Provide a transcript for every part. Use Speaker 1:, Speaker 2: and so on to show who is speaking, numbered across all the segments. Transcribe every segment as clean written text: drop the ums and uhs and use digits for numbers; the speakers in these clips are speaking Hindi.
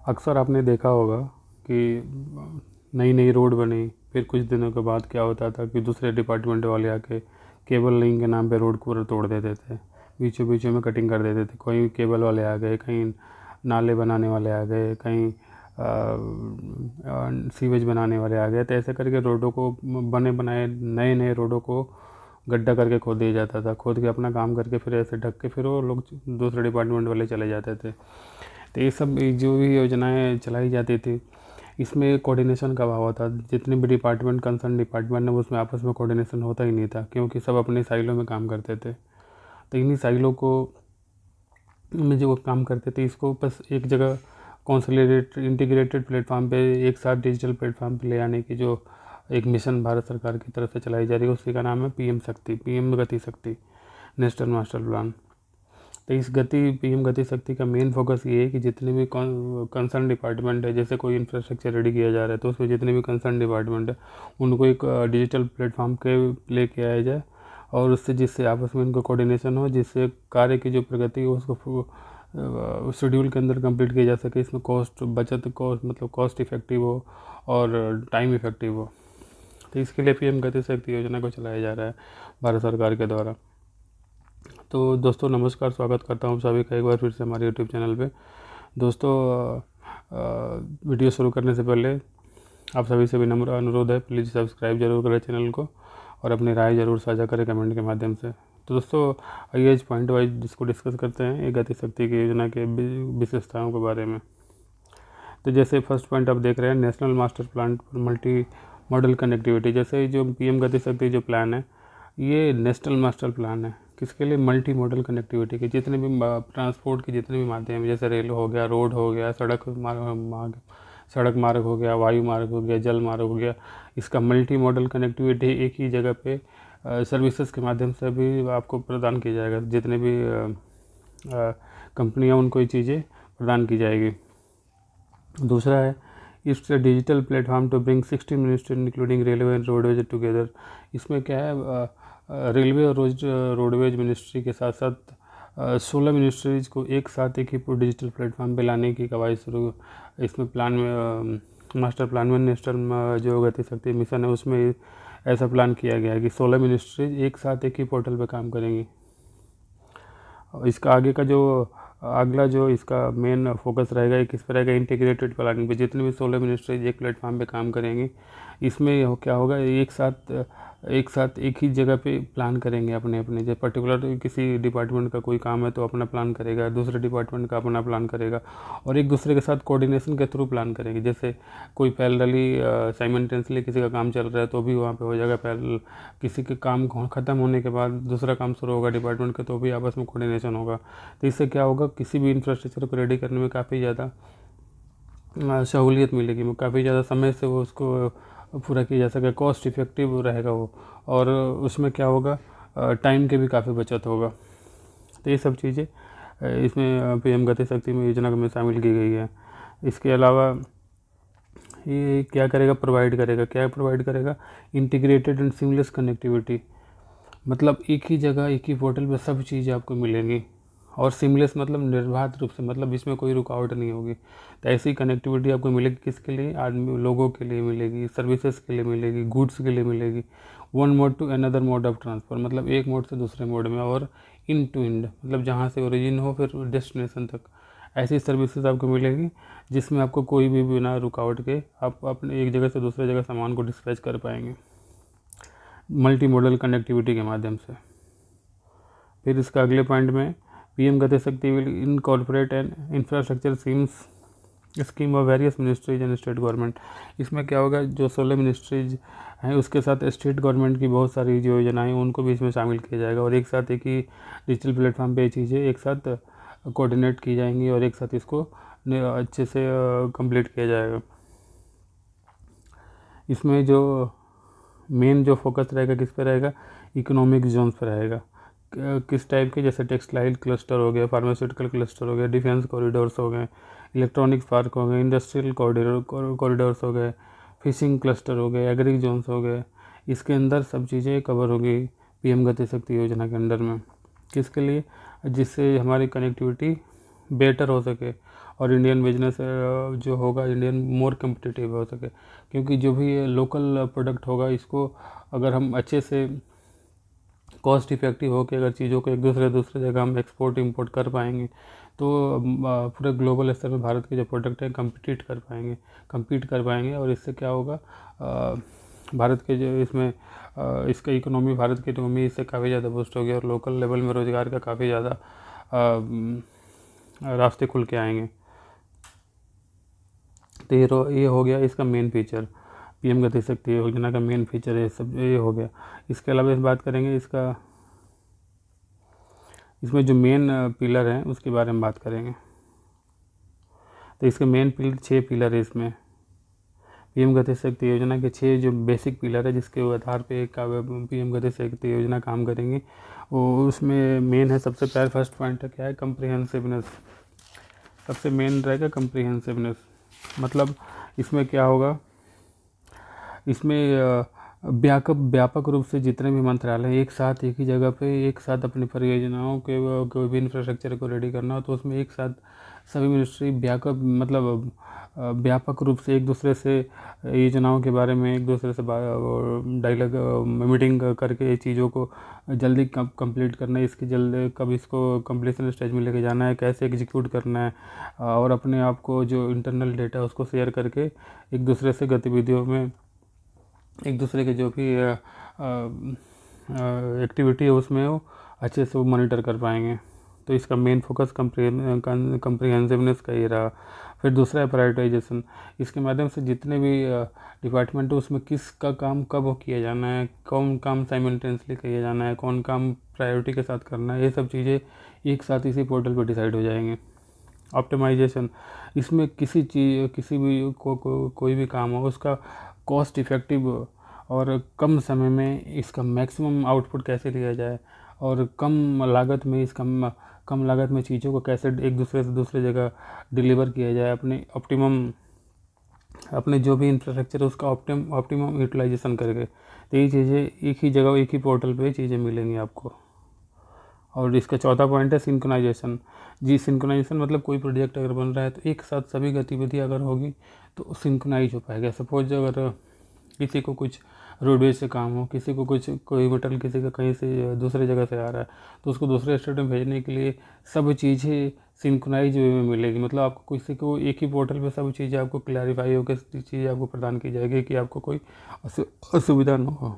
Speaker 1: अक्सर आपने देखा होगा कि नई नई रोड बनी, फिर कुछ दिनों के बाद क्या होता था कि दूसरे डिपार्टमेंट वाले आके केबल लिंक के नाम पे रोड पूरा तोड़ देते थे, बीचों बीचों में कटिंग कर देते थे। कोई केबल वाले आ गए, कहीं नाले बनाने वाले आ गए, कहीं सीवेज बनाने वाले आ गए। तो ऐसे करके रोडों को बने बनाए नए नए रोडों को गड्ढा करके खोद दिया जाता था। खोद के अपना काम करके फिर ऐसे ढक के फिर वो लोग दूसरे डिपार्टमेंट वाले चले जाते थे। तो ये सब जो भी योजनाएं चलाई जाती थी, इसमें कोऑर्डिनेशन का अभाव होता। जितने भी डिपार्टमेंट कंसर्न डिपार्टमेंट है उसमें आपस में कोऑर्डिनेशन होता ही नहीं था, क्योंकि सब अपने साइलों में काम करते थे। तो इन्हीं साइलों को में जो काम करते थे, इसको बस एक जगह कॉन्सोलिडेटेड इंटीग्रेटेड प्लेटफॉर्म पे एक साथ डिजिटल प्लेटफॉर्म पे ले आने की जो एक मिशन भारत सरकार की तरफ से चलाई जा रही है, उसी का नाम है पीएम गति शक्ति नेशनल मास्टर प्लान। तो इस पीएम गति शक्ति का मेन फोकस ये है कि जितने भी कंसर्न डिपार्टमेंट है, जैसे कोई इंफ्रास्ट्रक्चर रेडी किया जा रहा है तो उसमें जितने भी कंसर्न डिपार्टमेंट है उनको एक डिजिटल प्लेटफॉर्म के लेके आया जाए, और उससे जिससे आपस में इनको कोऑर्डिनेशन हो, जिससे कार्य की जो प्रगति हो उसको शेड्यूल के अंदर कंप्लीट किया जा सके। इसमें कॉस्ट इफेक्टिव हो और टाइम इफेक्टिव हो। तो इसके लिए पीएम गति शक्ति योजना को चलाया जा रहा है भारत सरकार के द्वारा। तो दोस्तों नमस्कार, स्वागत करता हूँ सभी का एक बार फिर से हमारे यूट्यूब चैनल पे। दोस्तों वीडियो शुरू करने से पहले आप सभी से विनम्र अनुरोध है, प्लीज़ सब्सक्राइब जरूर करें चैनल को और अपनी राय ज़रूर साझा करें कमेंट के माध्यम से। तो दोस्तों आइए आज पॉइंट वाइज जिसको डिस्कस करते हैं एक गति शक्ति की योजना के विशेषताओं के बारे में। तो जैसे फर्स्ट पॉइंट आप देख रहे हैं, national master plan multi modal connectivity. जैसे जो पीएम गति शक्ति जो प्लान है, ये नेशनल मास्टर प्लान है किसके लिए? मल्टी मॉडल कनेक्टिविटी के। जितने भी ट्रांसपोर्ट के जितने भी माध्यम, जैसे रेल हो गया, रोड हो गया, सड़क मार्ग हो गया, वायु मार्ग हो गया, जल मार्ग हो गया, इसका मल्टी मॉडल कनेक्टिविटी एक ही जगह पे सर्विसेज के माध्यम से भी आपको प्रदान किया जाएगा। जितने भी कंपनियां उनको ये चीज़ें प्रदान की जाएगी। दूसरा है it's digital platform to bring 60 ministry including railway and roadways together. इसमें क्या है, रेलवे और रोडवेज मिनिस्ट्री के साथ साथ 16 मिनिस्ट्रीज को एक साथ एक ही डिजिटल प्लेटफॉर्म पे लाने की कवायद शुरू इसमें प्लान में मास्टर प्लान में नेशनल जो गति शक्ति मिशन है उसमें ऐसा प्लान किया गया है कि 16 मिनिस्ट्रीज एक साथ एक ही पोर्टल पे काम करेंगी। इसका आगे का जो अगला जो इसका मेन फोकस रहेगा ये किस पर रहेगा? इंटीग्रेटेड प्लानिंग पे। जितने भी 16 मिनिस्ट्रीज एक प्लेटफॉर्म पे काम करेंगी, इसमें क्या होगा, एक साथ एक ही जगह पे प्लान करेंगे अपने अपने। जब पर्टिकुलर किसी डिपार्टमेंट का कोई काम है तो अपना प्लान करेगा, दूसरे डिपार्टमेंट का अपना प्लान करेगा, और एक दूसरे के साथ कोऑर्डिनेशन के थ्रू प्लान करेंगे। जैसे कोई पैरेलली साइमल्टेनियसली किसी का काम चल रहा है तो भी वहाँ पे हो जाएगा पैरेलल। किसी के काम ख़त्म होने के बाद दूसरा काम शुरू होगा डिपार्टमेंट का तो भी आपस में कोऑर्डिनेशन होगा। तो इससे क्या होगा, किसी भी इंफ्रास्ट्रक्चर को रेडी करने में काफ़ी ज़्यादा सहूलियत मिलेगी, काफ़ी ज़्यादा समय से वो उसको पूरा किया जा सके, कॉस्ट इफेक्टिव रहेगा वो, और उसमें क्या होगा, टाइम के भी काफ़ी बचत होगा। तो ये सब चीज़ें इसमें पीएम गति शक्ति में योजना में शामिल की गई है। इसके अलावा ये क्या प्रोवाइड करेगा? Integrated and seamless connectivity. मतलब एक ही जगह एक ही पोर्टल पर सब चीज़ें आपको मिलेंगी, और सीमलेस मतलब निर्बाध रूप से, मतलब इसमें कोई रुकावट नहीं होगी। तो ऐसी कनेक्टिविटी आपको मिलेगी किसके लिए? आदमी लोगों के लिए मिलेगी, सर्विसेज के लिए मिलेगी, गुड्स के लिए मिलेगी। One mode to another mode of transfer, मतलब एक मोड से दूसरे मोड में, और इन टू इंड मतलब जहाँ से ओरिजिन हो फिर डेस्टिनेशन तक। ऐसी सर्विसेज आपको मिलेगी जिसमें आपको कोई भी बिना रुकावट के आप अपने एक जगह से दूसरे जगह सामान को डिस्पैच कर पाएंगे मल्टी मॉडल कनेक्टिविटी के माध्यम से। फिर इसका अगले पॉइंट में पीएम गति शक्ति will incorporate and infrastructure scheme of various ministries and state government. इसमें क्या होगा, जो 16 मिनिस्ट्रीज हैं उसके साथ स्टेट गवर्नमेंट की बहुत सारी जो योजनाएं उनको भी इसमें शामिल किया जाएगा, और एक साथ एक ही डिजिटल प्लेटफॉर्म पे ये चीज़ें एक साथ कोऑर्डिनेट की जाएंगी और एक साथ इसको अच्छे से कंप्लीट किया जाएगा। इसमें जो मेन जो फोकस रहेगा किस पे रहेगा? इकोनॉमिक जोन्स पे रहेगा। किस टाइप के? जैसे टेक्सटाइल क्लस्टर हो गया, फार्मास्यूटिकल क्लस्टर हो गया, डिफेंस कॉरिडोर्स हो गए, इलेक्ट्रॉनिक्स पार्क हो गए, इंडस्ट्रियल कॉरिडोर्स हो गए, फिशिंग क्लस्टर हो गए, एग्री जोन्स हो गए। इसके अंदर सब चीज़ें कवर होगी पीएम गति शक्ति योजना के अंडर में। किसके लिए? जिससे हमारी कनेक्टिविटी बेटर हो सके और इंडियन बिजनेस जो होगा इंडियन मोर कम्पिटिटिव हो सके, क्योंकि जो भी लोकल प्रोडक्ट होगा इसको अगर हम अच्छे से कॉस्ट इफेक्टिव होकर अगर चीज़ों को एक दूसरे जगह हम एक्सपोर्ट इंपोर्ट कर पाएंगे तो पूरे ग्लोबल स्तर पर भारत के जो प्रोडक्ट हैं compete कर पाएंगे और इससे क्या होगा, भारत के जो इसमें इसका इकोनॉमी, भारत की इकोनॉमी इससे काफ़ी ज़्यादा बूस्ट होगी और लोकल लेवल में रोज़गार का काफ़ी ज़्यादा रास्ते खुल के आएंगे। तो ये हो गया इसका मेन फीचर, पीएम गति शक्ति योजना का मेन फीचर है सब, ये हो गया। इसके अलावा इस बात करेंगे इसमें जो मेन पिलर हैं उसके बारे में बात करेंगे। तो इसके मेन पिलर 6 पिलर है इसमें, पीएम गति शक्ति योजना के 6 जो बेसिक पिलर है जिसके आधार पे पीएम गति शक्ति योजना काम करेंगी। वो उसमें मेन है, सबसे पहले फर्स्ट पॉइंट क्या है, कम्प्रिहेंसिवनेस। सबसे मेन रहेगा कम्प्रिहेंसिवनेस, मतलब इसमें क्या होगा, इसमें व्यापक रूप से जितने भी मंत्रालय एक साथ एक ही जगह पे एक साथ अपनी परियोजनाओं के कोई भी इंफ्रास्ट्रक्चर को रेडी करना हो तो उसमें एक साथ सभी मिनिस्ट्री व्यापक रूप से एक दूसरे से योजनाओं के बारे में एक दूसरे से डायलॉग मीटिंग करके चीज़ों को जल्दी कंप्लीट करना है, इसकी जल्दी कब इसको कंप्लीशन स्टेज में लेके जाना है, कैसे एग्जीक्यूट करना है और अपने आप को जो इंटरनल डेटा उसको शेयर करके एक दूसरे से गतिविधियों में एक दूसरे के जो भी एक्टिविटी है उसमें वो अच्छे से वो मॉनिटर कर पाएंगे। तो इसका मेन फोकस कम्प्रिहेंसिवनेस का ही रहा। फिर दूसरा है प्रायोरिटाइजेशन, इसके माध्यम से जितने भी डिपार्टमेंट है उसमें किसका काम कब किया जाना है, कौन काम साइमल्टेनियसली किया जाना है, कौन काम प्रायोरिटी के साथ करना है, ये सब चीज़ें एक साथ इसी पोर्टल पर डिसाइड हो जाएंगे। ऑप्टिमाइजेशन, इसमें किसी भी कोई भी काम हो उसका कॉस्ट इफ़ेक्टिव और कम समय में इसका मैक्सिमम आउटपुट कैसे लिया जाए और कम लागत में चीज़ों को कैसे एक दूसरे से दूसरे जगह डिलीवर किया जाए, अपने जो भी इंफ्रास्ट्रक्चर है उसका ऑप्टिमम यूटिलाइजेशन करके। तो ये चीज़ें एक ही जगह एक ही पोर्टल पे चीज़ें मिलेंगी आपको। और इसका चौथा पॉइंट है सिंक्रोनाइजेशन। जी, सिंक्रोनाइजेशन मतलब कोई प्रोजेक्ट अगर बन रहा है तो एक साथ सभी गतिविधि अगर होगी तो सिंक्रोनाइज हो पाएगा। सपोज अगर किसी को कुछ रोडवेज से काम हो, किसी को कोई मटेरियल किसी का कहीं से दूसरे जगह से आ रहा है तो उसको दूसरे स्टेट में भेजने के लिए सब चीज़ें सिंक्रोनाइज वे में मिलेगी। मतलब आपको किसी को एक ही पोर्टल पे सब चीज़ें आपको क्लैरिफाई होकर चीज़ें आपको प्रदान की जाएगी कि आपको कोई असुविधा न हो।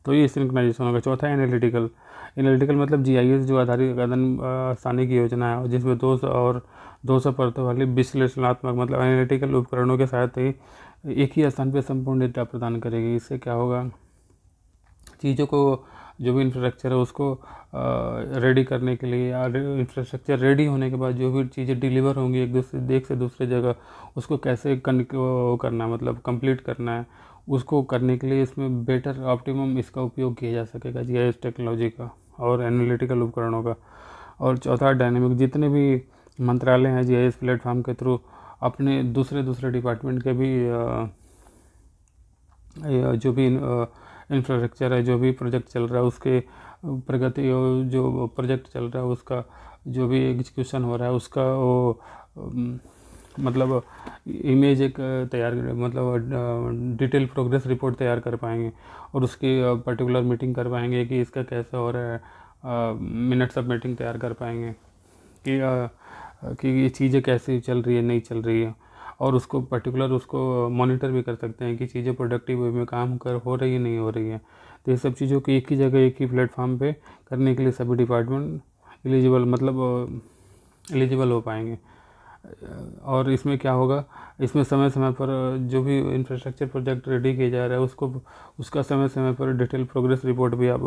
Speaker 1: तो ये सिंक्रोनाइजेशन होगा। चौथा है एनालिटिकल मतलब जीआईएस जो आधारित कदम आसानी की योजना है जिसमें 200 परतों वाली विश्लेषणात्मक मतलब एनालिटिकल उपकरणों के साथ ही एक ही स्थान पर संपूर्ण डेटा प्रदान करेगी। इससे क्या होगा, चीज़ों को जो भी इंफ्रास्ट्रक्चर है उसको रेडी करने के लिए या इंफ्रास्ट्रक्चर रेडी होने के बाद जो भी चीज़ें डिलीवर होंगी एक से दूसरे जगह उसको कैसे करना मतलब कंप्लीट करना है, उसको करने के लिए इसमें बेटर ऑप्टिमम इसका उपयोग किया जा सकेगा जीआईएस टेक्नोलॉजी का और एनालिटिकल उपकरणों का। और चौथा डायनेमिक, जितने भी मंत्रालय हैं जीआईएस प्लेटफॉर्म के थ्रू अपने दूसरे डिपार्टमेंट के भी जो भी इंफ्रास्ट्रक्चर है, जो भी प्रोजेक्ट चल रहा है उसके प्रगति, जो प्रोजेक्ट चल रहा है उसका जो भी एग्जीक्यूशन हो रहा है उसका वो मतलब इमेज एक तैयार मतलब डिटेल प्रोग्रेस रिपोर्ट तैयार कर पाएंगे और उसकी पर्टिकुलर मीटिंग कर पाएंगे कि इसका कैसा हो रहा है, मिनट्स ऑफ मीटिंग तैयार कर पाएंगे कि ये चीज़ें कैसे चल रही है नहीं चल रही है और उसको पर्टिकुलर उसको मॉनिटर भी कर सकते हैं कि चीज़ें प्रोडक्टिव वे में काम हो रही है नहीं हो रही है। तो ये सब चीज़ों को एक ही जगह एक ही प्लेटफॉर्म पे करने के लिए सभी डिपार्टमेंट एलिजिबल हो पाएंगे। और इसमें क्या होगा, इसमें समय समय पर जो भी इंफ्रास्ट्रक्चर प्रोजेक्ट रेडी किया जा रहा है उसका समय समय पर डिटेल प्रोग्रेस रिपोर्ट भी आप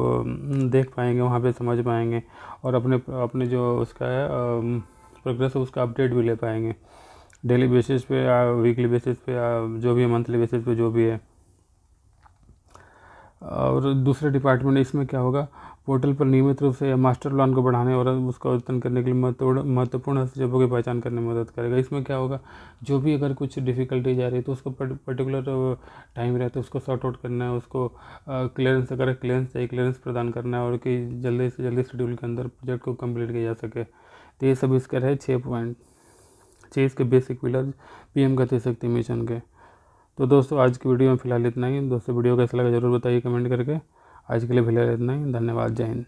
Speaker 1: देख पाएंगे, वहाँ पे समझ पाएंगे और अपने जो उसका है प्रोग्रेस है उसका अपडेट भी ले पाएंगे डेली बेसिस पे या वीकली बेसिस पे या जो भी है मंथली बेसिस पे जो भी है। और दूसरे डिपार्टमेंट इसमें क्या होगा, पोर्टल पर नियमित रूप से मास्टर प्लान को बढ़ाने और उसका अद्यतन करने के लिए महत्वपूर्ण हस्तक्षेपों की पहचान करने में मदद करेगा। इसमें क्या होगा, जो भी अगर कुछ डिफ़िकल्टी जा रही है तो उसको पर्टिकुलर टाइम रहता है उसको सॉर्ट आउट करना है, उसको क्लियरेंस अगर क्लियरेंस चाहिए क्लियरेंस प्रदान करना है और कि जल्दी से जल्दी शेड्यूल के अंदर प्रोजेक्ट को कंप्लीट किया जा सके। तो ये सब इसका रहे 6 पॉइंट। अच्छे इसके बेसिक पिलर पीएम गति शक्ति मिशन के। तो दोस्तों आज की वीडियो में फ़िलहाल इतना ही। दोस्तों वीडियो कैसा लगा ज़रूर बताइए कमेंट करके। आज के लिए फिलहाल इतना ही। धन्यवाद। जय हिंद।